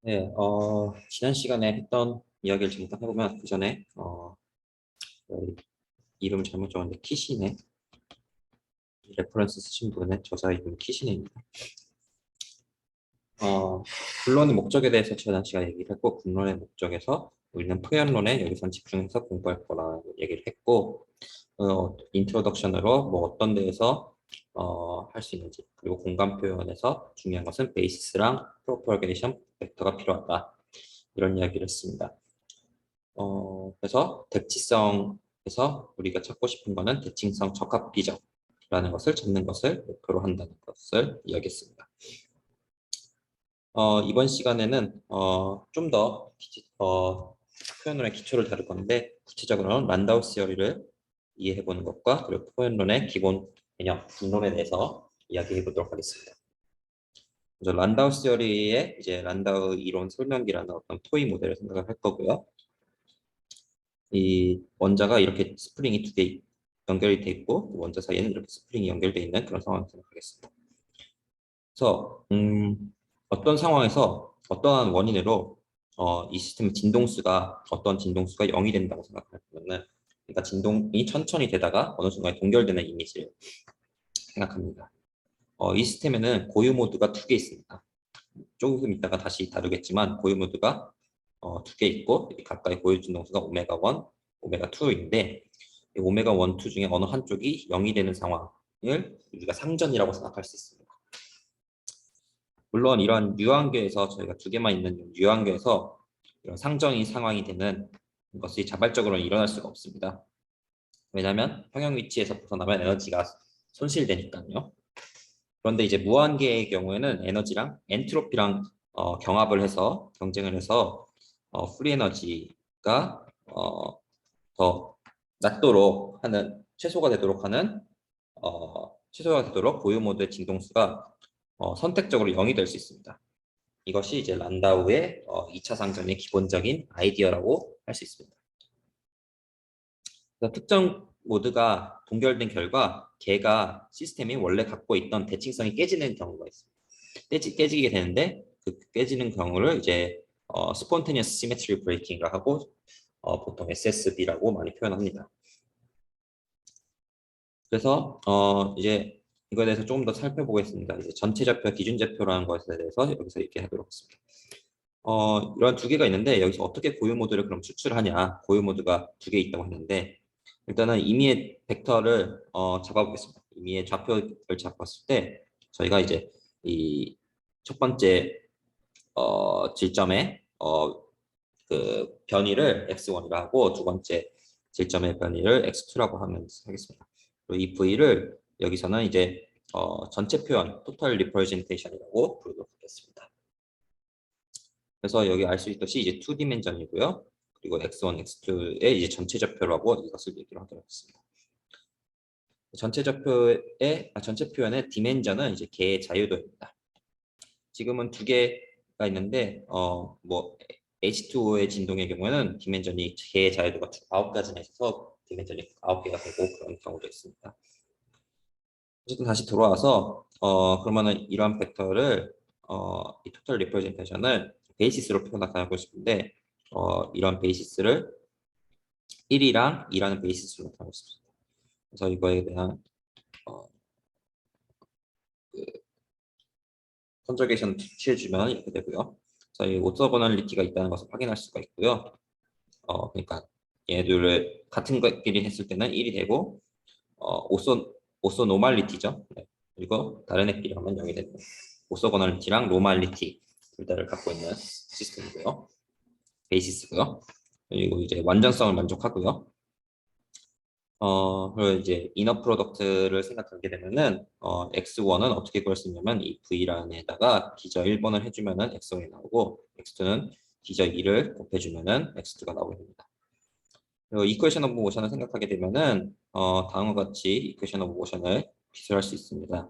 네, 지난 시간에 했던 이야기를 잠깐 해보면 그 전에 이름 잘못 적었는데 키시네. 레퍼런스 쓰신 분의 저자 이름 키시네입니다. 본론의 목적에 대해서 지난 시간에 얘기를 했고, 본론의 목적에서 우리는 표현론에 여기선 집중해서 공부할 거라고 얘기를 했고, 인트로덕션으로 뭐 어떤 데에서 할 수 있는지, 그리고 공간 표현에서 중요한 것은 베이시스랑 프로퍼게이션 벡터가 필요하다, 이런 이야기를 했습니다. 그래서 대치성에서 우리가 찾고 싶은 거는 대칭성 적합비정이라는 것을 찾는 것을 목표로 한다는 것을 이야기했습니다. 이번 시간에는 좀 더 표현론의 기초를 다룰 건데, 구체적으로는 란다우 시어리를 이해해보는 것과 그리고 표현론의 기본 개념, 분론에 대해서 이야기해보도록 하겠습니다. 먼저 란다우 시어리의 이제 란다우 이론 설명기라는 어떤 토의 모델을 생각을 할 거고요. 이 원자가 이렇게 스프링이 두 개 연결이 돼 있고 원자 사이에는 이렇게 스프링이 연결되어 있는 그런 상황을 생각하겠습니다. 그래서 어떤 상황에서 어떠한 원인으로 이 시스템의 진동수가 어떤 진동수가 0이 된다고 생각하면은, 그러니까 진동이 천천히 되다가 어느 순간에 동결되는 이미지를 생각합니다. 이 시스템에는 고유 모드가 두 개 있습니다. 조금 있다가 다시 다루겠지만 고유 모드가 두 개 있고 각각의 고유 진동수가 오메가 1, 오메가 2인데 오메가 1, 2 중에 어느 한쪽이 0이 되는 상황을 우리가 상전이라고 생각할 수 있습니다. 물론 이런 유한계에서 저희가 두 개만 있는 유한계에서 이런 상정이 상황이 되는 것이 자발적으로 일어날 수가 없습니다. 왜냐하면 평형 위치에서 벗어나면 에너지가 손실되니까요. 그런데 이제 무한계의 경우에는 에너지랑 엔트로피랑 경합을 해서 경쟁을 해서 프리 에너지가 더 낮도록 하는, 최소가 되도록 하는 최소가 되도록 고유 모드의 진동수가 선택적으로 0이 될 수 있습니다. 이것이 이제 란다우의 2차 상전의 기본적인 아이디어라고 할 수 있습니다. 특정 모드가 동결된 결과 걔가 시스템이 원래 갖고 있던 대칭성이 깨지는 경우가 있습니다. 깨지게 되는데 그 깨지는 경우를 이제 spontaneous symmetry breaking이라고 하고 보통 SSB라고 많이 표현합니다. 그래서 이제 이거에 대해서 조금 더 살펴보겠습니다. 이제 전체 좌표, 기준 좌표라는 것에 대해서 여기서 얘기하도록 하겠습니다. 이런 두 개가 있는데 여기서 어떻게 고유 모드를 그럼 추출하냐? 고유 모드가 두 개 있다고 했는데 일단은 임의의 벡터를 잡아보겠습니다. 임의의 좌표를 잡았을 때 저희가 이제 이 첫 번째 질점의 그 변이를 x1이라 하고 두 번째 질점의 변이를 x2라고 하겠습니다. 그리고 이 v를 여기서는 이제 전체 표현 total representation이라고 부르도록 하겠습니다. 그래서 여기 알 수 있듯이 이제 2디멘전이고요. 그리고 x1, x2의 이제 전체 좌표라고 이것을 얘기를 하도록 하겠습니다. 전체 표현의 디멘전은 이제 개의 자유도입니다. 지금은 두 개가 있는데 뭐 H2O의 진동의 경우에는 디멘전이 개의 자유도가 9가지나 있어서 디멘전이 9개가 되고 그런 경우도 있습니다. 어쨌든 다시 돌아와서 그러면은 이러한 벡터를 이 토탈 리프레젠테이션을 베이시스로 나타내고 싶은데 이런 베이시스를 1이랑 2라는 베이시스로 나타내고 싶습니다. 그래서 이거에 대한 그 컨저게이션 취해주면 이렇게 되고요. 그래서 이 오토고널리티가 있다는 것을 확인할 수가 있고요. 그러니까 얘들을 같은 것끼리 했을 때는 1이 되고 오소 노말리티죠. 네. 그리고 다른 애끼리 하면 0이 되고 오소고널리티랑 노말리티 둘 다를 갖고 있는 시스템이고요. 베이시스고요. 그리고 이제 완전성을 만족하고요. 그리고 이제 이너 프로덕트를 생각하게 되면은 x1은 어떻게 구할 수 있냐면 이 v란에다가 기저 1번을 해주면은 x1이 나오고 x2는 기저 2를 곱해주면은 x2가 나오게 됩니다. 그리고 이퀘이션 오브 모션을 생각하게 되면은 다음과 같이 이퀘이션 오브 모션을 기술할 수 있습니다.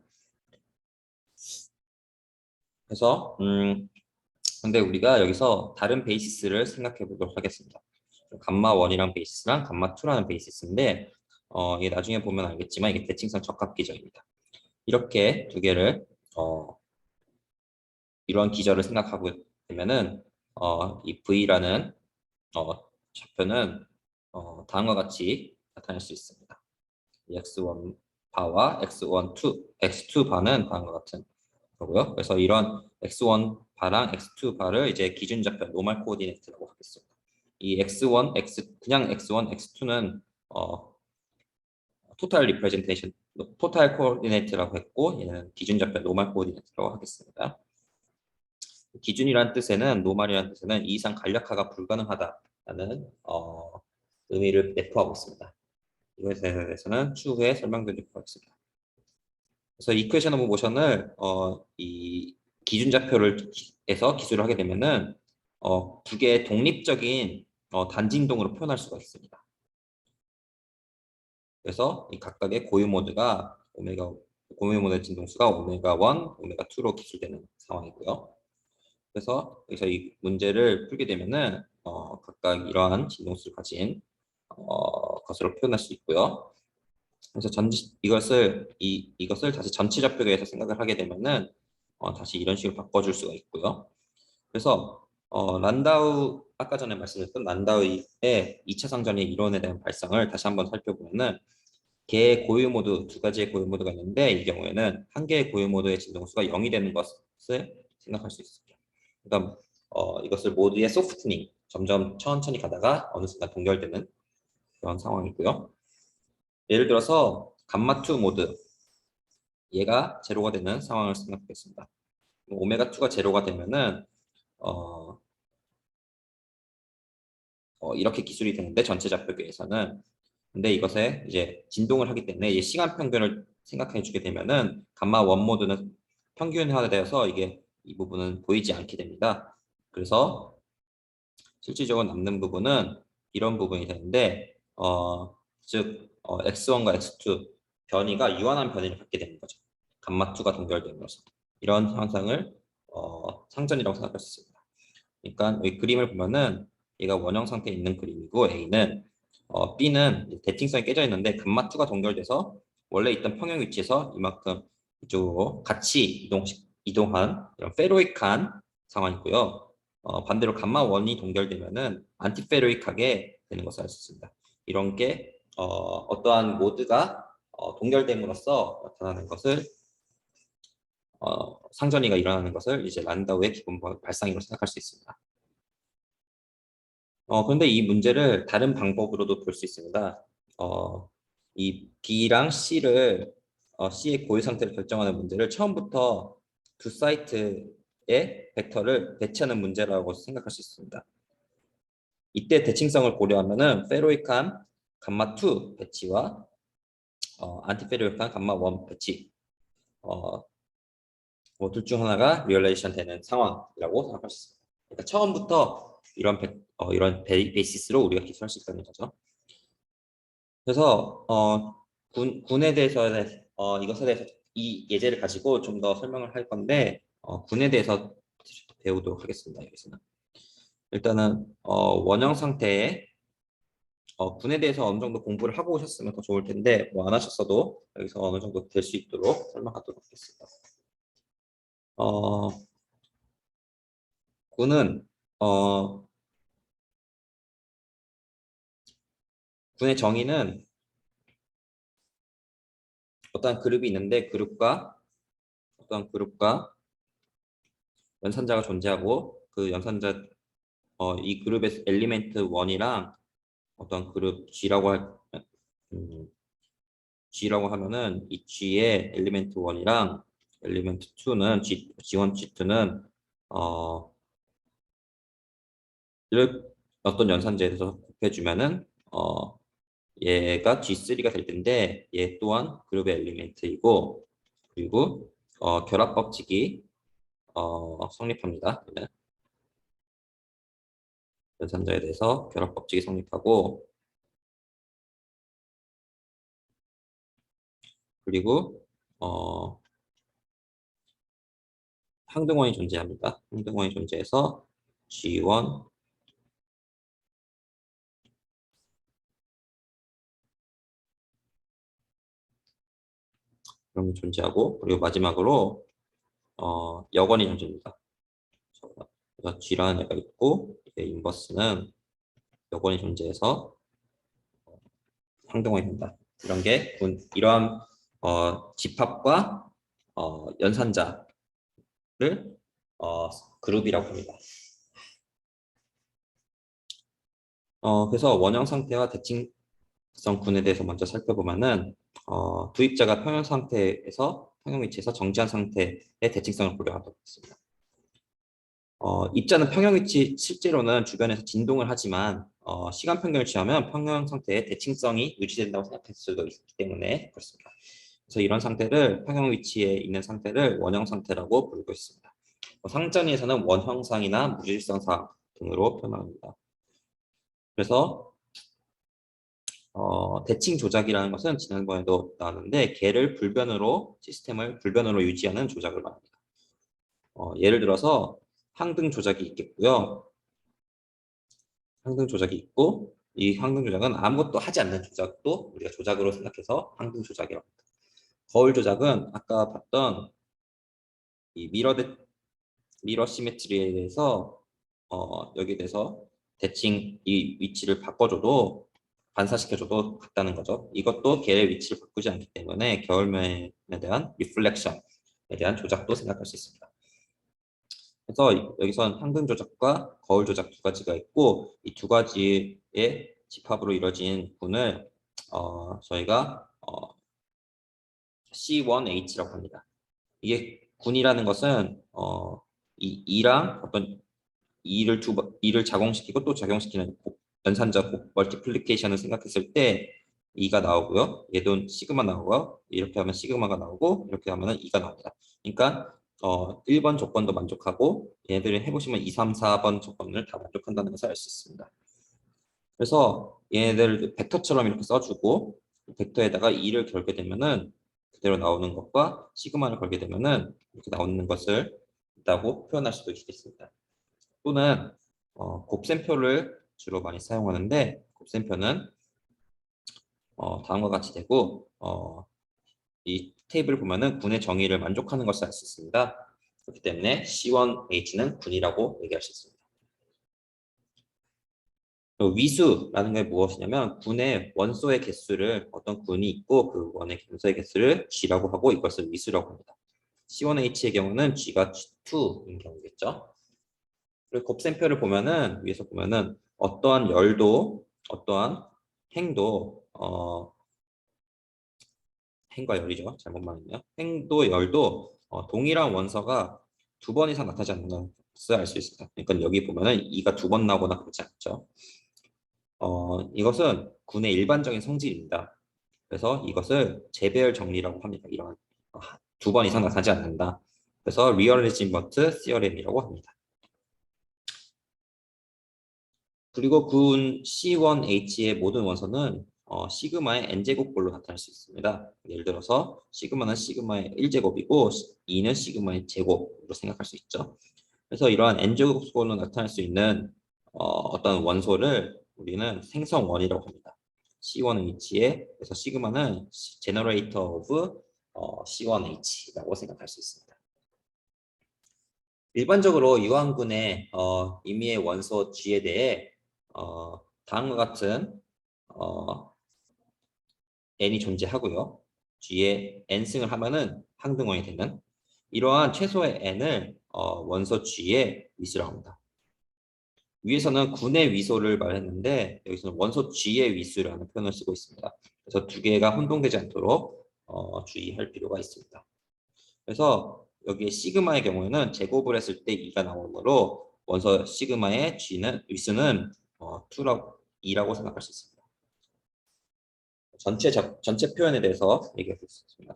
그래서 근데 우리가 여기서 다른 베이시스를 생각해 보도록 하겠습니다. 감마 1이랑 베이시스랑 감마 2라는 베이시스인데 이게 나중에 보면 알겠지만 이게 대칭성 적합 기저입니다. 이렇게 두 개를 이러한 기저를 생각하고 되면은 이 V라는 좌표는 다음과 같이 나타낼 수 있습니다. x1 바와 x2 바는 다음과 같은 거고요. 그래서 이런 x1 바랑 x2 바를 이제 기준 좌표 노멀 코오디네이트라고 하겠습니다. 이 그냥 x1, x2는 토탈 리프레젠테이션, 토탈 코오디네이트라고 했고 얘는 기준 좌표 노멀 코오디네이트라고 하겠습니다. 기준이란 뜻에는 노멀이라는 뜻에는 이 이상 간략화가 불가능하다라는 의미를 내포하고 있습니다. 이것에 대해서는 추후에 설명드리도록 하겠습니다. 그래서 이퀘션 오브 모션을 이 기준 좌표를 해서 기술을 하게 되면은 두 개의 독립적인 단진동으로 표현할 수가 있습니다. 그래서 이 각각의 고유 모드가 고유 모드의 진동수가 오메가 1, 오메가 2로 기술되는 상황이고요. 그래서 여기서 이 문제를 풀게 되면은 각각 이러한 진동수를 가진 것으로 표현할 수 있고요. 그래서 이것을 다시 전체 좌표계에서 생각을 하게 되면은 다시 이런 식으로 바꿔줄 수가 있고요. 그래서 란다우 아까 전에 말씀드렸던 란다우의 2차 상전의 이론에 대한 발상을 다시 한번 살펴보면은 개의 고유 모드 두 가지의 고유 모드가 있는데 이 경우에는 한 개의 고유 모드의 진동수가 0이 되는 것을 생각할 수 있습니다. 그러니까 이것을 모드의 소프트닝 점점 천천히 가다가 어느 순간 동결되는 그런 상황이고요. 예를 들어서 감마2 모드 얘가 제로가 되는 상황을 생각하겠습니다. 오메가2가 제로가 되면은 이렇게 기술이 되는데 전체 좌표계에서는 근데 이것에 이제 진동을 하기 때문에 이제 시간 평균을 생각해 주게 되면은 감마 1 모드는 평균화되어서 이게 이 부분은 보이지 않게 됩니다. 그래서 실질적으로 남는 부분은 이런 부분이 되는데 즉 x1과 x2 변이가 유한한 변이를 갖게 되는 거죠. 감마2가 동결됨으로써 이런 현상을 상전이라고 생각할 수 있습니다. 그러니까 이 그림을 보면은 얘가 원형 상태에 있는 그림이고 A는 B는 대칭성이 깨져 있는데 감마2가 동결돼서 원래 있던 평형 위치에서 이만큼 이쪽으로 같이 이동한 이런 페로익한 상황이고요. 반대로 감마1이 동결되면은 안티페로익하게 되는 것을 알 수 있습니다. 이런 게 어떠한 모드가 동결됨으로써 나타나는 것을 상전이가 일어나는 것을 이제 란다우의 기본 발상으로 생각할 수 있습니다. 그런데 이 문제를 다른 방법으로도 볼 수 있습니다. 이 B랑 C의 고유 상태를 결정하는 문제를 처음부터 두 사이트의 벡터를 배치하는 문제라고 생각할 수 있습니다. 이때 대칭성을 고려하면은 페로익한 감마2 배치와 안티페로익한 감마1 배치 둘 중 하나가 리얼라이제이션 되는 상황이라고 생각할 수 있습니다. 그러니까 처음부터 이런 베이시스로 우리가 기술할 수 있다는 거죠. 그래서 군에 대해서 이것에 대해서 이 예제를 가지고 좀 더 설명을 할 건데 군에 대해서 배우도록 하겠습니다. 여기서는 일단은 원형 상태에 군에 대해서 어느 정도 공부를 하고 오셨으면 더 좋을 텐데 뭐 안 하셨어도 여기서 어느 정도 될 수 있도록 설명하도록 하겠습니다. 군은 군의 정의는 어떠한 그룹이 있는데 어떠한 그룹과 연산자가 존재하고 그 연산자 이 그룹의 엘리멘트 1이랑 어떤 그룹 음, G라고 하면은 이 G의 엘리멘트 1이랑 엘리멘트 2는 G1, G2는 어, 를 어떤 연산자에 대해서 곱해주면은 얘가 G3가 될 텐데 얘 또한 그룹의 엘리멘트이고 그리고 결합 법칙이 성립합니다. 연산자에 대해서 결합 법칙이 성립하고 그리고 항등원이 존재합니다. 항등원이 존재해서 G1 그런 게 존재하고 그리고 마지막으로 여건이 존재합니다. 그래서 G라는 애가 있고 인버스는 여건이 존재해서 항등원이 된다. 이런 게 이러한 집합과 연산자를 그룹이라고 합니다. 그래서 원형 상태와 대칭성 군에 대해서 먼저 살펴보면은 도입자가 평형 상태에서 평형 위치에서 정지한 상태의 대칭성을 고려하도록 했습니다. 입자는 평형 위치 실제로는 주변에서 진동을 하지만 시간 평균을 취하면 평형 상태의 대칭성이 유지된다고 생각할 수도 있기 때문에 그렇습니다. 그래서 이런 상태를 평형 위치에 있는 상태를 원형 상태라고 부르고 있습니다. 상전위에서는 원형상이나 무질성상 등으로 표현합니다. 그래서 대칭 조작이라는 것은 지난번에도 나왔는데 개를 시스템을 불변으로 유지하는 조작을 말합니다. 예를 들어서 항등 조작이 있겠고요. 항등 조작이 있고 이 항등 조작은 아무것도 하지 않는 조작도 우리가 조작으로 생각해서 항등 조작이라고 합니다. 거울 조작은 아까 봤던 이 미러 시메트리에 대해서 여기에 대해서 대칭 이 위치를 바꿔줘도 반사시켜줘도 같다는 거죠. 이것도 개의 위치를 바꾸지 않기 때문에 겨울면에 대한 리플렉션에 대한 조작도 생각할 수 있습니다. 그래서 여기선 항등 조작과 거울 조작 두 가지가 있고 이 두 가지의 집합으로 이루어진 군을 저희가 C1H라고 합니다. 이게 군이라는 것은 이랑 어떤 이를 작용시키고 또 작용시키는 연산자 멀티플리케이션을 생각했을 때 2가 나오고요. 얘도 시그마 나오고요. 이렇게 하면 시그마가 나오고 이렇게 하면 2가 나옵니다. 그러니까 1번 조건도 만족하고 얘들을 해보시면 2, 3, 4번 조건을 다 만족한다는 것을 알 수 있습니다. 그래서 얘네들 벡터처럼 이렇게 써주고 벡터에다가 2를 걸게 되면은 그대로 나오는 것과 시그마를 걸게 되면은 이렇게 나오는 것을 있다고 표현할 수도 있겠습니다. 또는 곱셈표를 주로 많이 사용하는데 곱셈표는 다음과 같이 되고 이 테이블을 보면은 군의 정의를 만족하는 것을 알 수 있습니다. 그렇기 때문에 C1H는 군이라고 얘기할 수 있습니다. 위수라는 게 무엇이냐면 군의 원소의 개수를 어떤 군이 있고 그 원의 원소의 개수를 G라고 하고 이것을 위수라고 합니다. C1H의 경우는 G가 G2인 경우겠죠. 그리고 곱셈표를 보면은 위에서 보면은 어떠한 열도 어떠한 행도 행과 열이죠. 잘못 말했네요. 행도 열도 동일한 원소가 두 번 이상 나타나지 않는 것을 알 수 있습니다. 그러니까 여기 보면은 2가 두 번 나오거나 그렇지 않죠. 이것은 군의 일반적인 성질입니다. 그래서 이것을 재배열 정리라고 합니다. 이런 두 번 이상 나타나지 않는다. 그래서 리얼리지먼트 시어렘이라고 합니다. 그리고 군 C1H의 모든 원소는 시그마의 n제곱꼴로 나타날 수 있습니다. 예를 들어서 시그마는 시그마의 1제곱이고 2는 시그마의 제곱으로 생각할 수 있죠. 그래서 이러한 n제곱꼴로 나타날 수 있는 어떤 원소를 우리는 생성원이라고 합니다. C1H의 그래서 시그마는 제너레이터 오브 C1H라고 생각할 수 있습니다. 일반적으로 이완군의 임의의 원소 G에 대해 다음과 같은 n이 존재하고요. G에 n승을 하면은 항등원이 되는 이러한 최소의 n을 원소 G의 위수라고 합니다. 위에서는 군의 위소를 말했는데 여기서는 원소 G의 위수라는 표현을 쓰고 있습니다. 그래서 두 개가 혼동되지 않도록 주의할 필요가 있습니다. 그래서 여기에 시그마의 경우에는 제곱을 했을 때 2가 나오므로 원소 시그마의 G는 위수는 2라고 생각할 수 있습니다. 전체 표현에 대해서 얘기하겠습니다.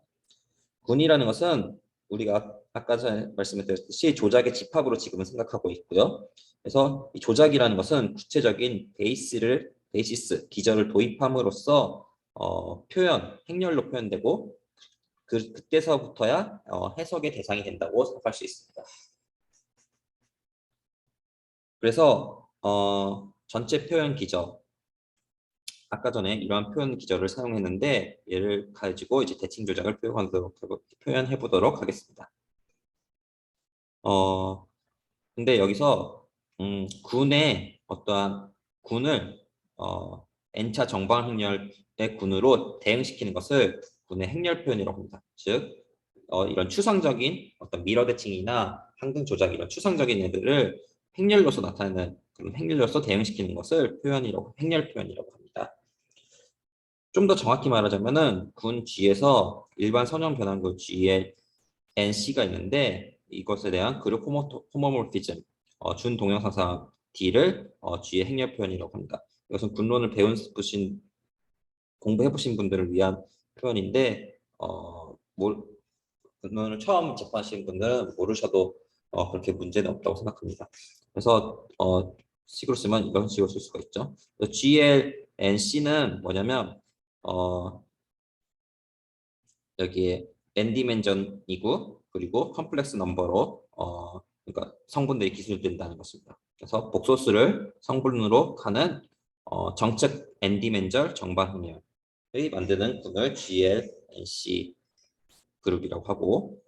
군이라는 것은 우리가 아까 전에 말씀드렸듯이 조작의 집합으로 지금은 생각하고 있고요. 그래서 이 조작이라는 것은 구체적인 베이시스, 기저를 도입함으로써 행렬로 표현되고 그때서부터야 해석의 대상이 된다고 생각할 수 있습니다. 그래서 전체 표현 기저 아까 전에 이러한 표현 기저를 사용했는데 얘를 가지고 이제 대칭 조작을 표현해 보도록 하겠습니다. 근데 여기서 군의 어떠한 군을 N차 정방 행렬의 군으로 대응시키는 것을 군의 행렬 표현이라고 합니다. 즉 이런 추상적인 어떤 미러 대칭이나 항등 조작 이런 추상적인 애들을 행렬로서 나타내는 그런 행렬로서 대응시키는 것을 행렬 표현이라고 합니다. 좀 더 정확히 말하자면은 군 G에서 일반 선형 변환구 G에 NC가 있는데 이것에 대한 그룹 호모모피즘 준 동형상상 D를 G의 행렬 표현이라고 합니다. 이것은 군론을 공부해 보신 분들을 위한 표현인데 군론을 처음 접하시는 분들은 모르셔도 그렇게 문제는 없다고 생각합니다. 그래서 식으로 쓰면 이런 식으로 쓸 수가 있죠. GLNC는 뭐냐면 여기에 n 디멘전이고 그리고 컴플렉스 넘버로 그러니까 성분들이 기술된다는 것입니다. 그래서 복소수를 성분으로 가는 정책 n 디멘절 정방행렬이 만드는 군을 GLNC 그룹이라고 하고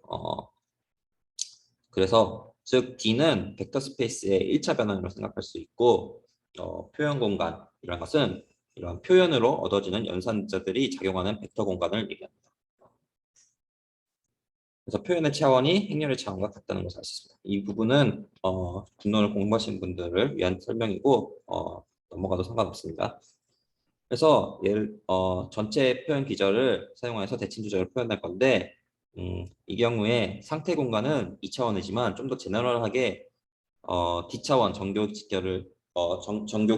그래서 즉 D는 벡터 스페이스의 1차 변환으로 생각할 수 있고 표현 공간이라는 것은 이런 표현으로 얻어지는 연산자들이 작용하는 벡터 공간을 얘기합니다. 그래서 표현의 차원이 행렬의 차원과 같다는 것을 알 수 있습니다. 이 부분은 군론을 공부하신 분들을 위한 설명이고 넘어가도 상관없습니다. 그래서 전체 표현 기절을 사용해서 대칭 조작을 표현할 건데 이 경우에 상태 공간은 2차원이지만 좀 더 제너럴하게 D차원 정교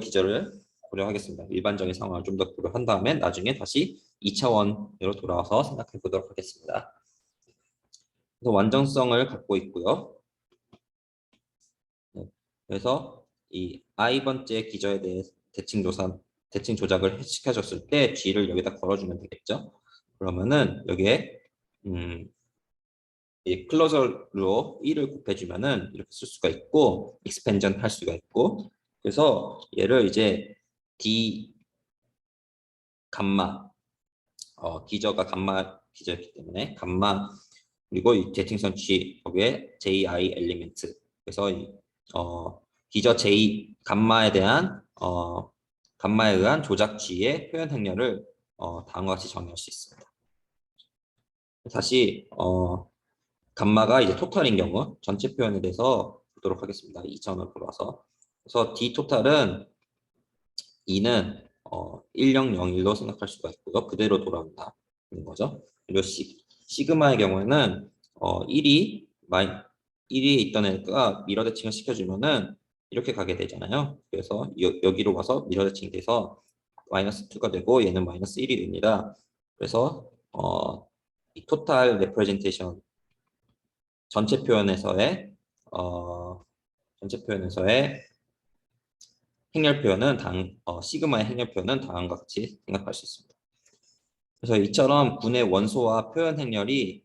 기절을 고려하겠습니다. 일반적인 상황을 좀 더 고려한 다음에 나중에 다시 2차원으로 돌아와서 생각해 보도록 하겠습니다. 그래서 완전성을 갖고 있고요. 그래서 이 i번째 기저에 대해 대칭 조작을 시켜줬을 때 G를 여기다 걸어주면 되겠죠. 그러면은 여기에 이 클로저로 1을 곱해주면은 이렇게 쓸 수가 있고 익스펜전 할 수가 있고 그래서 얘를 이제 D 감마 기저가 감마 기저였기 때문에 감마 그리고 이 대칭선 G 여기에 JI 엘리멘트 그래서 기저 J 감마에 대한 감마에 의한 조작 G의 표현 행렬을 다음과 같이 정의할 수 있습니다. 다시 감마가 이제 토탈인 경우 전체 표현에 대해서 보도록 하겠습니다. 2차원으로 돌아서 그래서 D 토탈은 2는 1001로 생각할 수가 있고요. 그대로 돌아온다는 거죠. 그리고 시그마의 경우에는 1이 있던 애가 미러 대칭을 시켜주면은 이렇게 가게 되잖아요. 그래서 여기로 와서 미러 대칭이 돼서 마이너스 2가 되고 얘는 마이너스 1이 됩니다. 그래서 이 토탈 레프레젠테이션 전체 표현에서의 행렬 표현은 시그마의 행렬 표현은 다음과 같이 생각할 수 있습니다. 그래서 이처럼 군의 원소와 표현 행렬이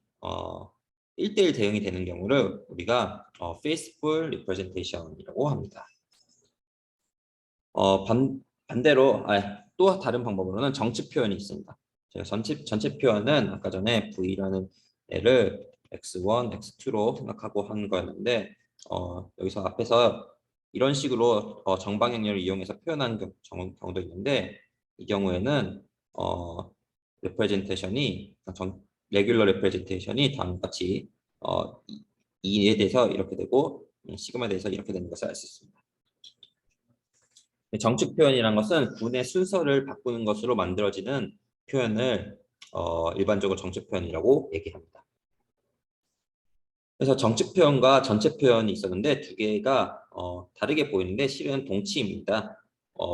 1대1 대응이 되는 경우를 우리가 faithful representation이라고 합니다. 반대로 또 다른 방법으로는 정치 표현이 있습니다. 제가 전체 표현은 아까 전에 V라는 애를 x1, x2로 생각하고 한 거였는데 여기서 앞에서 이런 식으로 정방행렬을 이용해서 표현하는 경우도 있는데 이 경우에는 레귤러 레프레젠테이션이 다음과 같이 2에 대해서 이렇게 되고 시그마에 대해서 이렇게 되는 것을 알 수 있습니다. 정축 표현이란 것은 군의 순서를 바꾸는 것으로 만들어지는 표현을 일반적으로 정축 표현이라고 얘기합니다. 그래서 정축 표현과 전체 표현이 있었는데 두 개가 다르게 보이는데 실은 동치입니다.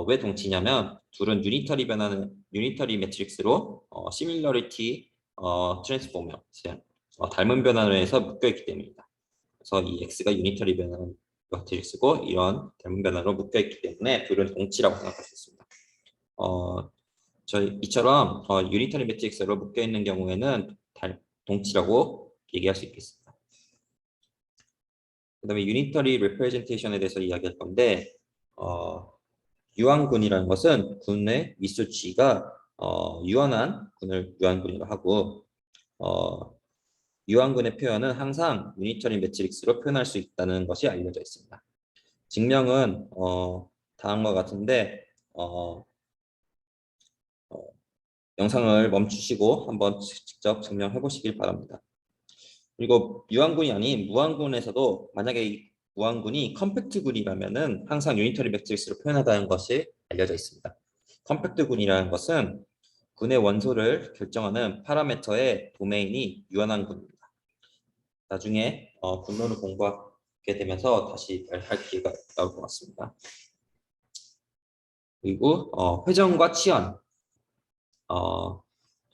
왜 동치냐면 둘은 유니터리 매트릭스로 시밀러리티 트랜스포머 닮은 변환을 해서 묶여있기 때문입니다. 그래서 이 X가 유니터리 변환 매트릭스고 이런 닮은 변환으로 묶여있기 때문에 둘은 동치라고 생각할 수 있습니다. 이처럼 유니터리 매트릭스로 묶여있는 경우에는 동치라고 얘기할 수 있겠습니다. 그 다음에 유니터리 레프레젠테이션에 대해서 이야기할 건데 유한군이라는 것은 군의 위수치가 유한한 군을 유한군이라고 하고 유한군의 표현은 항상 유니터리 매트릭스로 표현할 수 있다는 것이 알려져 있습니다. 증명은 다음과 같은데 어, 영상을 멈추시고 한번 직접 증명해 보시길 바랍니다. 그리고 유한군이 아닌 무한군에서도 만약에 이 무한군이 컴팩트 군이라면은 항상 유니터리 매트릭스로 표현하다는 것이 알려져 있습니다. 컴팩트 군이라는 것은 군의 원소를 결정하는 파라미터의 도메인이 유한한 군입니다. 나중에 분모를 공부하게 되면서 다시 할 기회가 나올 것 같습니다. 그리고 회전과 치연,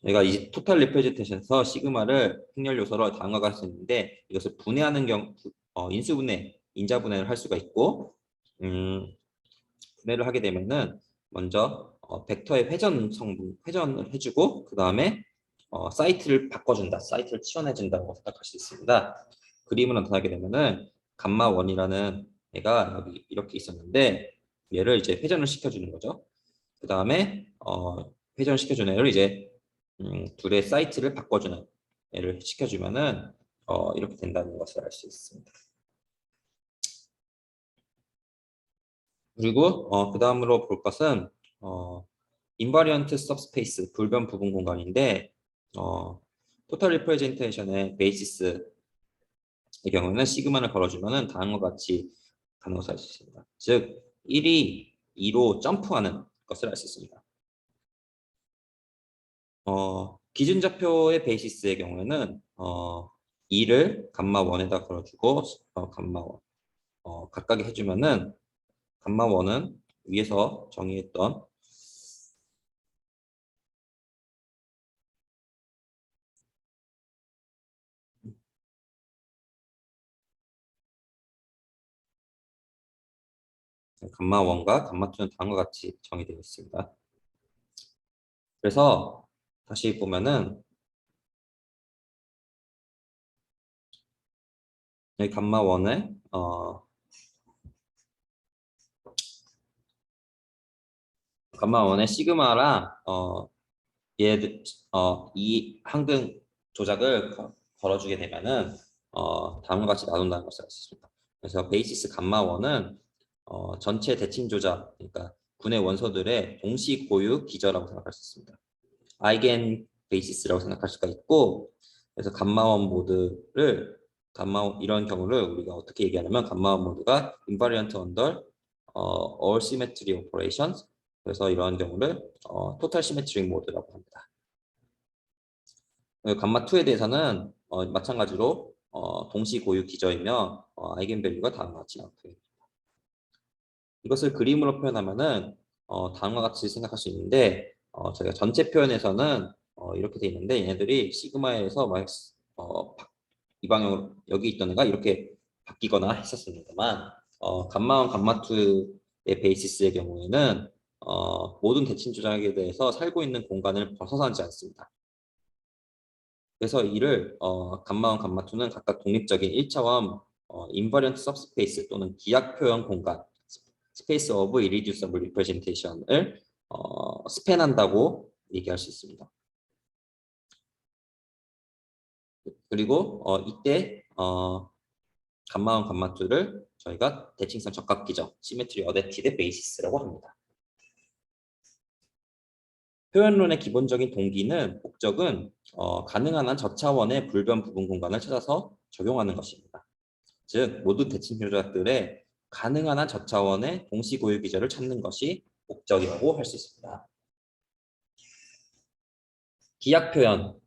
저희가 이 토탈 리프레젠테이션에서 시그마를 행렬 요소로 다음과 같이 했는데 이것을 분해하는 경우 인수분해, 인자분해를 할 수가 있고 분해를 하게 되면은 먼저 벡터의 회전 성분 회전을 해주고 그 다음에 사이트를 바꿔준다, 사이트를 치환해준다고 생각할 수 있습니다. 그림을 나타나게 되면은 감마 원이라는 애가 여기 이렇게 있었는데 얘를 이제 회전을 시켜주는 거죠. 그 다음에 회전을 시켜주는 애를 이제 둘의 사이트를 바꿔주는 애를 시켜주면은 이렇게 된다는 것을 알 수 있습니다. 그리고 그 다음으로 볼 것은 인바리언트 सब스페이스 불변 부분 공간인데 토탈 리프레젠테이션의 베이시스의 경우는 시그마를 걸어주면은 다음과 같이 가는 것을 알 수 있습니다. 즉 1이 2로 점프하는 것을 알 수 있습니다. 기준좌표의 베이시스의 경우에는 2를 감마 1에다 걸어주고 감마 1 각각에 해주면은 감마 1은 위에서 정의했던 감마 1과 감마 2는 다음과 같이 정의되어 있습니다. 그래서 다시 보면은 여기 감마 1에 감마 1의 시그마랑 얘들 이 항등 조작을 걸어주게 되면은 다음과 같이 나눈다는 것을 알 수 있습니다. 그래서 베이시스 감마 1은 전체 대칭 조작, 그러니까 군의 원소들의 동시 고유 기저라고 생각할 수 있습니다. 아이겐 베이시스라고 생각할 수가 있고, 그래서 감마원 모드를 이런 경우를 우리가 어떻게 얘기하냐면 감마원 모드가 invariant under all symmetry operations. 그래서 이러한 경우를 total symmetric 모드라고 합니다. 감마 2에 대해서는 마찬가지로 동시 고유 기저이며 아이겐 밸류가 다음과 같이 나타납니다. 이것을 그림으로 표현하면은 다음과 같이 생각할 수 있는데 저희가 전체 표현에서는 이렇게 돼 있는데 얘네들이 시그마에서 이 방향으로 여기 있던 애가 이렇게 바뀌거나 했었습니다만 감마 1, 감마 2의 베이시스의 경우에는 모든 대칭 조작에 대해서 살고 있는 공간을 벗어나지 않습니다. 그래서 이를 감마 1, 감마 2는 각각 독립적인 1차원 인버리언트 सब스페이스 또는 기약 표현 공간 스페이스 오브 irreducible representation을 스팬한다고 얘기할 수 있습니다. 그리고 이때 감마 1, 감마 2를 저희가 대칭성 적합기적 시메트리 어댑티드 베이시스라고 합니다. 표현론의 기본적인 동기는 목적은 가능한 한 저차원의 불변 부분 공간을 찾아서 적용하는 것입니다. 즉 모든 대칭 조작들의 가능한 한 저차원의 동시 고유 기저를 찾는 것이 목적이라고 할 수 있습니다. 기약 표현,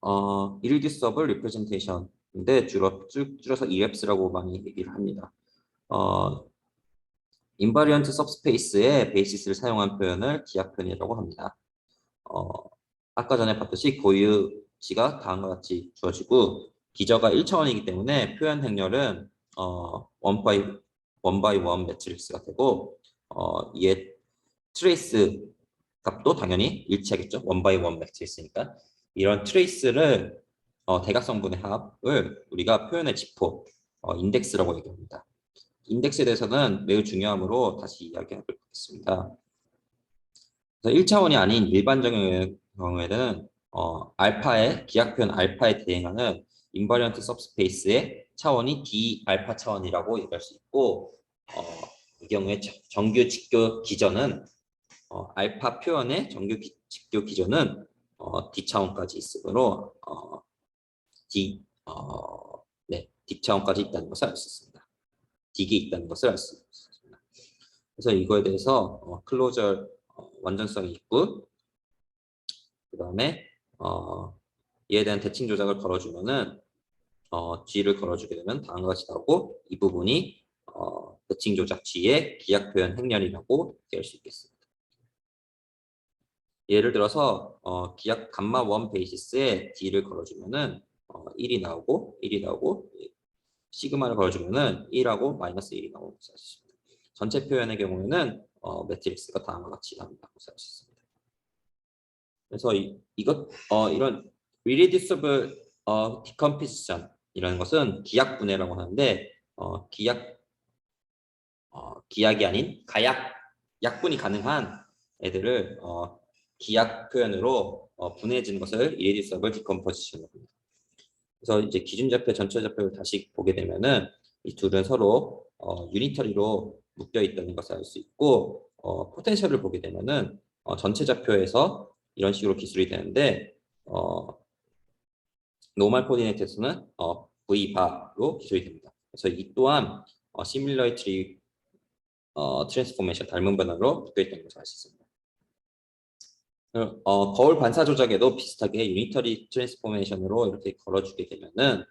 irreducible representation인데 줄여서 EREPS라고 많이 얘기를 합니다. invariant subspace의 베이시스를 사용한 표현을 기약 표현이라고 합니다. 아까 전에 봤듯이 고유치가 다음과 같이 주어지고 기저가 1차원이기 때문에 표현 행렬은 원 바이 원 매트릭스가 되고 이에 트레이스 값도 당연히 일치하겠죠. 원 바이 원 매트릭스니까 이런 트레이스를 대각성분의 합을 우리가 표현의 지포 인덱스라고 얘기합니다. 인덱스에 대해서는 매우 중요하므로 다시 이야기해 보겠습니다. 그래서 1차원이 아닌 일반적인 경우에는 알파의 기하 표현 알파에 대응하는 인버리언트 सब스페이스의 차원이 D 알파 차원이라고 얘기할 수 있고, 이 경우에 정규 직교 기전은 알파 표현의 정규 직교 기전은 D 차원까지 있으므로 D 차원까지 있다는 것을 알 수 있습니다. D에 있다는 것을 알 수 있습니다. 그래서 이거에 대해서 클로저 완전성이 있고, 그 다음에 이에 대한 대칭 조작을 걸어주면은 G를 걸어주게 되면 다음과 같이 나오고, 이 부분이 대칭 조작 G의 기약 표현 행렬이라고 얘기할 수 있겠습니다. 예를 들어서 기약 감마 1 베이시스에 D를 걸어주면은 1이 나오고 시그마를 걸어주면은 1하고 마이너스 1이 나오고 있습니다. 전체 표현의 경우에는 매트릭스가 다음과 같이 나온다고 할 수 있습니다. 그래서 이런 irreducible decomposition이라는 것은 기약 분해라고 하는데 기약이 아닌 약분이 가능한 애들을 기약 표현으로 분해해지는 것을 irreducible decomposition이라고 합니다. 그래서 이제 기준좌표, 전체좌표를 다시 보게 되면은 이 둘은 서로 유니터리로 묶여 있다는 것을 알 수 있고, 포텐셜을 보게 되면은 전체좌표에서 이런 식으로 기술이 되는데 노멀 코디네이트에서는 V 바로 기술이 됩니다. 그래서 이 또한 시뮬러이트리 트랜스포메이션 닮은 변화로 묶여 있다는 것을 알 수 있습니다. 거울 반사 조작에도 비슷하게 유니터리 트랜스포메이션으로 이렇게 걸어주게 되면은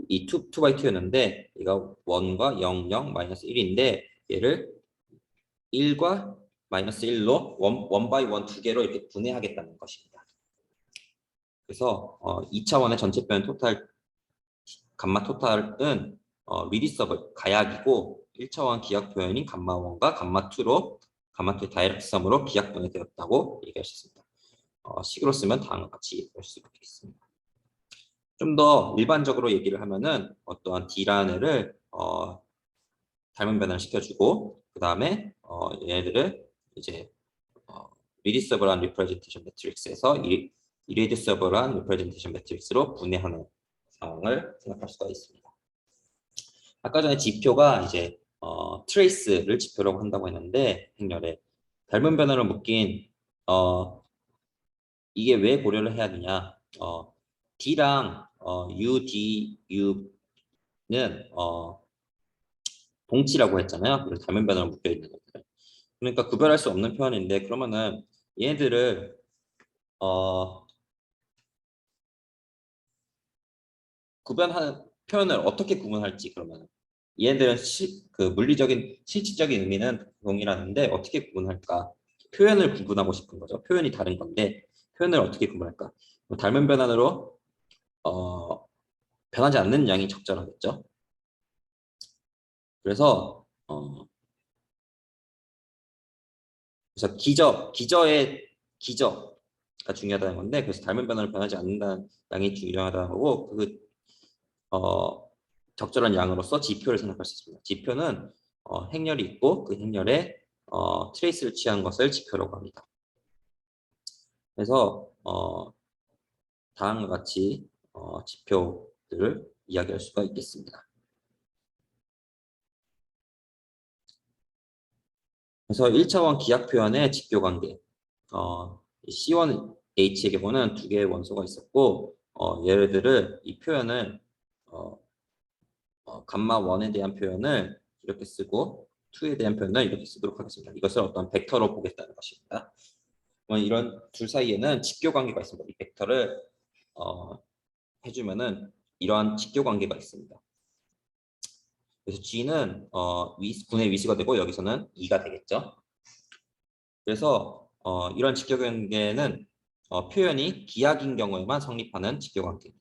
이 2x2였는데 얘가 1과 0, 0, 마이너스 1인데 얘를 1과 마이너스 1로 1 by 1 두 개로 이렇게 분해하겠다는 것입니다. 그래서 2차원의 전체 표현 토탈 감마 토탈은 리디서블 가약이고 1차원 기약 표현이 감마 1과 감마 2로 감마 2의 다이렉트 썸으로 기약 분해되었다고 얘기할 수 있습니다. 식으로 쓰면 다음과 같이 얘기할 수 있겠습니다. 좀 더 일반적으로 얘기를 하면은 어떠한 D라는 애를 닮은 변화를 시켜주고, 그 다음에 얘네들을 이제 리디서블한 리프레젠테이션 매트릭스에서 이레디서블한 리프레젠테이션 매트릭스로 분해하는 상황을 생각할 수가 있습니다. 아까 전에 지표가 이제 트레이스를 지표라고 한다고 했는데, 행렬에 닮은 변화를 묶인 이게 왜 고려를 해야 되냐? D랑 UDU는 동치라고 했잖아요. 그래서 닮은 변화로 묶여 있는 것들. 그러니까 구별할 수 없는 표현인데, 그러면은 얘네들을 구별하는 표현을 어떻게 구분할지, 그러면 얘네들은 그 물리적인 실질적인 의미는 동일하는데 어떻게 구분할까? 표현을 구분하고 싶은 거죠. 표현이 다른 건데 표현을 어떻게 구분할까? 닮은 변환으로 변하지 않는 양이 적절하겠죠. 그래서 기저의 기저가 중요하다는 건데, 그래서 닮은 변화를 변하지 않는다는 양이 중요하다는 거고, 적절한 양으로서 지표를 생각할 수 있습니다. 지표는 행렬이 있고 그 행렬에 트레이스를 취한 것을 지표라고 합니다. 그래서 다음과 같이 지표들을 이야기할 수가 있겠습니다. 그래서 1차원 기약 표현의 지표 관계, C1H의 경우는 두 개의 원소가 있었고, 얘네들을 이 표현을 감마 1에 대한 표현을 이렇게 쓰고 2에 대한 표현을 이렇게 쓰도록 하겠습니다. 이것을 어떤 벡터로 보겠다는 것입니다. 이런 둘 사이에는 직교 관계가 있습니다. 이 벡터를 해주면은 이러한 직교 관계가 있습니다. 그래서 G는 분의 위수가 되고 여기서는 2가 되겠죠. 그래서 이런 직교 관계는 표현이 기약인 경우에만 성립하는 직교 관계입니다.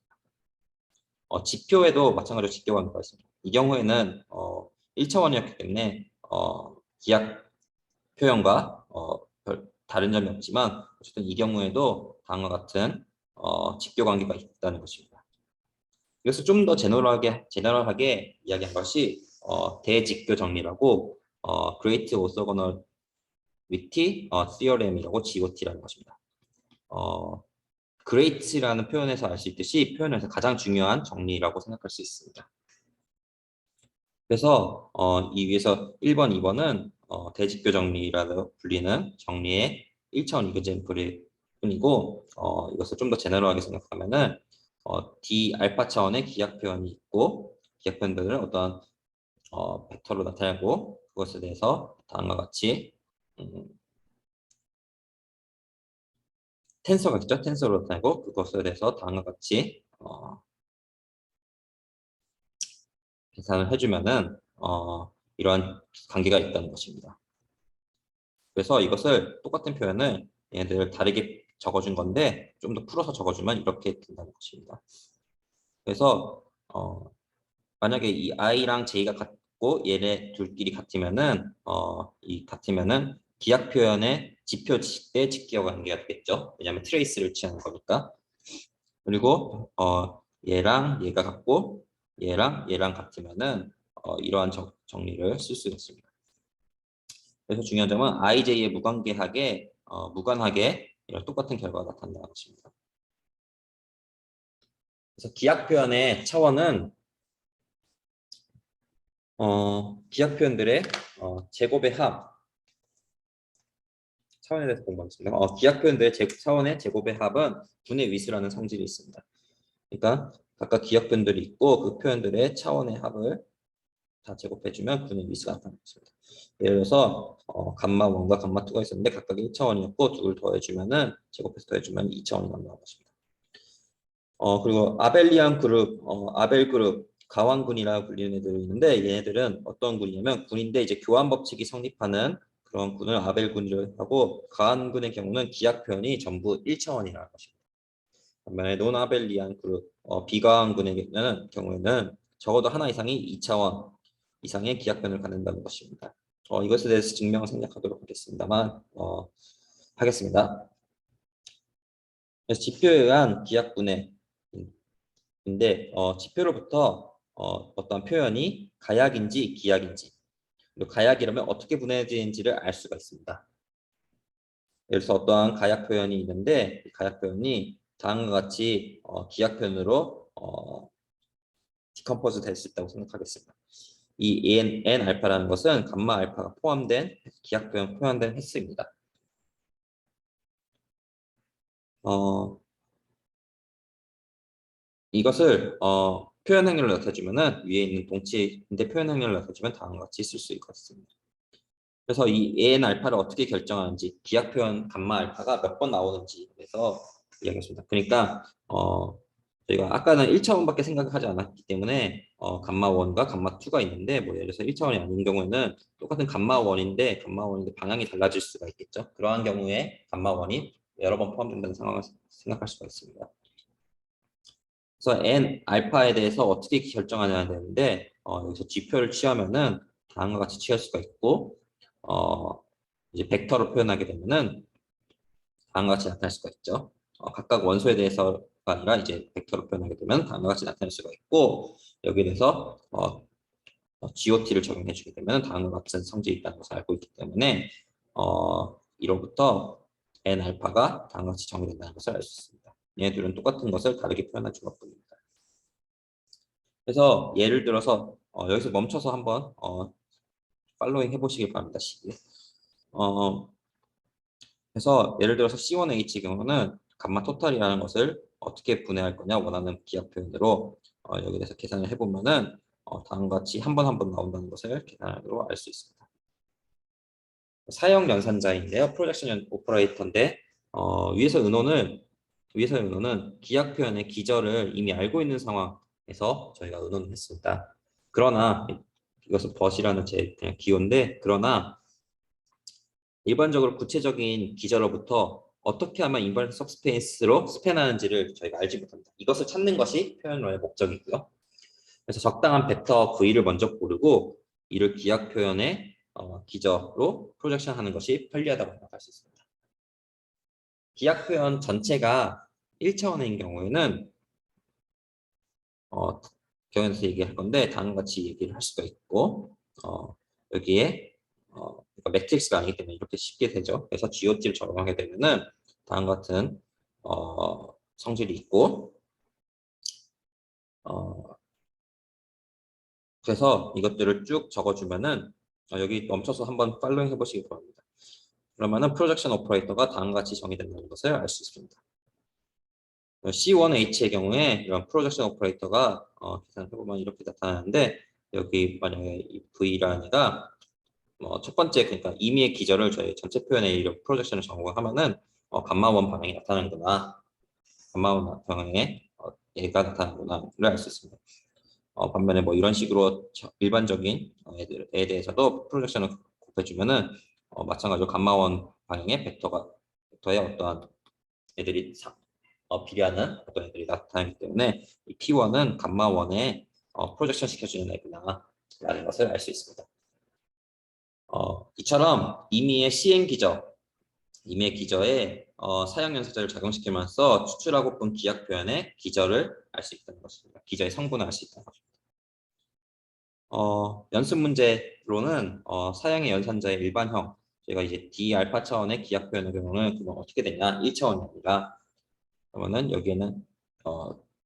지표에도 마찬가지로 직교 관계가 있습니다. 이 경우에는 1차원이었기 때문에 기약 표현과 별 다른 점이 없지만 어쨌든 이 경우에도 다음과 같은 직교 관계가 있다는 것입니다. 이것을 좀 더 제너럴하게 이야기한 것이 대직교 정리라고 Great Orthogonality Theorem이라고 GOT라는 것입니다. great라는 표현에서 알 수 있듯이 표현에서 가장 중요한 정리라고 생각할 수 있습니다. 그래서 이 위에서 1번, 2번은 대집교 정리라고 불리는 정리의 1차원 이그젠플일 뿐이고 이것을 좀 더 제너럴하게 생각하면은 D 알파 차원의 기하 표현이 있고 기하 표현들을 어떤 벡터로 나타내고 그것에 대해서 다음과 같이 텐서가 있죠. 텐서로 나타내고 그것에 대해서 다음과 같이 계산을 해주면은 이러한 관계가 있다는 것입니다. 그래서 이것을 똑같은 표현을 얘네들 다르게 적어준 건데 좀 더 풀어서 적어주면 이렇게 된다는 것입니다. 그래서 만약에 이 i랑 j가 같고 얘네 둘끼리 같으면은 같으면은 기하 표현의 지표 대 직기하 관계가 되겠죠. 왜냐하면 트레이스를 취하는 거니까. 그리고 얘랑 얘가 같고 얘랑 같으면은 이러한 정리를 쓸 수 있습니다. 그래서 중요한 점은 IJ의 무관하게 이런 똑같은 결과가 나타난다는 것입니다. 그래서 기하 표현의 차원은 기하 표현들의 제곱의 합 차원에 대해서 공부하겠습니다. 기하 표현들의 차원의 제곱의 합은 분의 위수라는 성질이 있습니다. 그러니까 각각 기하 표현들이 있고 그 표현들의 차원의 합을 다 제곱해주면 분의 위수가 나타나는 것입니다. 예를 들어서 감마 1과 감마 2가 있었는데 각각 1차원이었고 둘을 더해주면은 제곱해서 더해주면 2차원이 나오는 것입니다. 그리고 아벨리안 그룹, 아벨 그룹, 가왕군이라고 불리는 애들이 있는데 얘네들은 어떤 군이냐면 군인데 이제 교환 법칙이 성립하는 그런 군을 아벨군이라고 하고 가왕군의 경우는 기하 표현이 전부 1차원이라는 것입니다. 반면에 논아벨리안 그룹, 비가왕군의 경우에는 적어도 하나 이상이 2차원 이상의 기하 표현을 갖는다는 것입니다. 이것에 대해서 증명을 생략하도록 하겠습니다만 하겠습니다. 그래서 지표에 의한 기하분해인데 지표로부터 어떤 표현이 가약인지 기약인지 그리고 가약이라면 어떻게 분해되는지를 알 수가 있습니다. 예를 들어서 어떠한 가약 표현이 있는데 이 가약 표현이 다음과 같이 기약 표현으로 디컴포즈 될 수 있다고 생각하겠습니다. 이 n 알파라는 것은 감마 알파가 포함된 기하 표현 포함된 횟수입니다. 이것을 표현 행렬로 나타주면은 위에 있는 동치인데 표현 행렬로 나타주면 다음과 같이 쓸 수 있겠습니다. 그래서 이 n 알파를 어떻게 결정하는지 기하 표현 감마 알파가 몇 번 나오는지 그래서 이야기했습니다. 그러니까 저희가 아까는 1차원밖에 생각하지 않았기 때문에 감마 1과 감마 2가 있는데 뭐 예를 들어서 1차원이 아닌 경우에는 똑같은 감마 1인데 방향이 달라질 수가 있겠죠. 그러한 경우에 감마 1이 여러 번 포함된다는 상황을 생각할 수가 있습니다. 그래서 n 알파에 대해서 어떻게 결정하냐 되는데 여기서 지표를 취하면은 다음과 같이 취할 수가 있고 이제 벡터로 표현하게 되면은 다음과 같이 나타날 수가 있죠. 각각 원소에 대해서가 아니라 이제 벡터로 표현하게 되면 다음과 같이 나타날 수가 있고 여기에 대해서 GOT를 적용해 주게 되면 다음과 같은 성질이 있다는 것을 알고 있기 때문에 1호부터 n 알파가 다음과 같이 정의된다는 것을 알 수 있습니다. 얘들은 똑같은 것을 다르게 표현할 줄 뿐입니다. 그래서 예를 들어서 여기서 멈춰서 한번 팔로잉 해보시길 바랍니다. 시기. 그래서 예를 들어서 C1H 경우는 감마 토탈이라는 것을 어떻게 분해할 거냐 원하는 기하 표현으로 여기 대해서 계산을 해보면은 다음과 같이 한 번 한 번 나온다는 것을 계산으로 알 수 있습니다. 사형 연산자인데요. 프로젝션 오퍼레이터인데 위에서 의논은 기하 표현의 기저를 이미 알고 있는 상황에서 저희가 의논을 했습니다. 그러나 이것은 벗이라는 제 그냥 기호인데 그러나 일반적으로 구체적인 기저로부터 어떻게 하면 인버스 सब스페이스로 스팬하는지를 저희가 알지 못합니다. 이것을 찾는 것이 표현론의 목적이고요. 그래서 적당한 벡터 V를 먼저 고르고 이를 기하 표현의 기저로 프로젝션하는 것이 편리하다고 생각할 수 있습니다. 기하 표현 전체가 1차원인 경우에는 경연에서 얘기할 건데 다음과 같이 얘기를 할 수가 있고 여기에 그러니까 매트릭스가 아니기 때문에 이렇게 쉽게 되죠. 그래서 GOT를 적용하게 되면은 다음 같은 성질이 있고 그래서 이것들을 쭉 적어주면은 여기 멈춰서 한번 팔로잉 해보시기 바랍니다. 그러면은 프로젝션 오퍼레이터가 다음과 같이 정의된다는 것을 알 수 있습니다. C1H의 경우에 이런 프로젝션 오퍼레이터가 계산해보면 이렇게 나타나는데 여기 만약에 이 V라는가 첫 번째 그러니까 임의의 기절을 저희 전체 표현에 이런 프로젝션을 적용하면은 감마원 방향이 나타나는구나, 감마원 방향에 얘가 나타나는구나를 알 수 있습니다. 반면에 뭐 이런 식으로 일반적인 애들에 대해서도 프로젝션을 곱해주면은 마찬가지로 감마원 방향의 벡터의 어떠한 애들이 비례하는 어떤 애들이 나타나기 때문에 이 P1은 감마원에 프로젝션 시켜주는 애구나 라는 것을 알 수 있습니다. 이처럼 임의의 임의의 기저에 사형연산자를 작용시키면서 추출하고 본 기약 표현의 기저를 알 수 있다는 것입니다. 기저의 성분을 알 수 있다는 것입니다. 연습 문제로는 사형의 연산자의 일반형, 저희가 이제 D알파 차원의 기약 표현의 경우는 그건 어떻게 되냐, 1차원이 아니라 그러면은 여기에는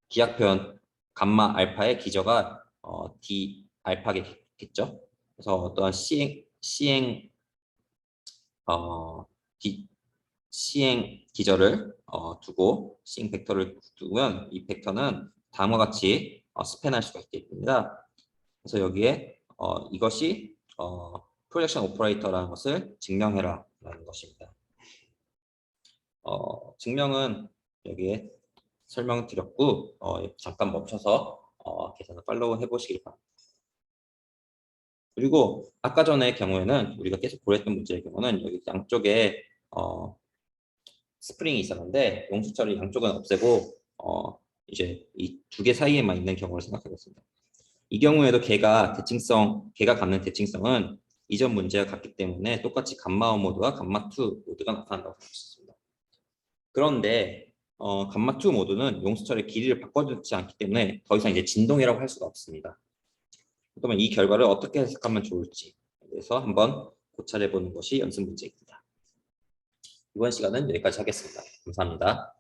기약 표현 감마 알파의 기저가 D 알파겠죠. 그래서 어떠한 시행 기저를 두고 시행 벡터를 두면 이 벡터는 다음과 같이 스팬할 수가 있겠습니다. 그래서 여기에 이것이 프로젝션 오퍼레이터라는 것을 증명해라 라는 것입니다. 증명은 여기에 설명드렸고 잠깐 멈춰서 계산을 팔로우 해보시길 바랍니다. 그리고 아까 전의 경우에는 우리가 계속 고려했던 문제의 경우는 여기 양쪽에 스프링이 있었는데 용수철이 양쪽은 없애고 이제 이 두 개 사이에만 있는 경우를 생각하겠습니다. 이 경우에도 걔가 갖는 대칭성은 이전 문제와 같기 때문에 똑같이 감마1 모드와 감마2 모드가 나타난다고 볼 수 있습니다. 그런데 감마2 모드는 용수철의 길이를 바꿔주지 않기 때문에 더 이상 이제 진동이라고 할 수가 없습니다. 그러면 이 결과를 어떻게 해석하면 좋을지 그래서 한번 고찰해 보는 것이 연습 문제입니다. 이번 시간은 여기까지 하겠습니다. 감사합니다.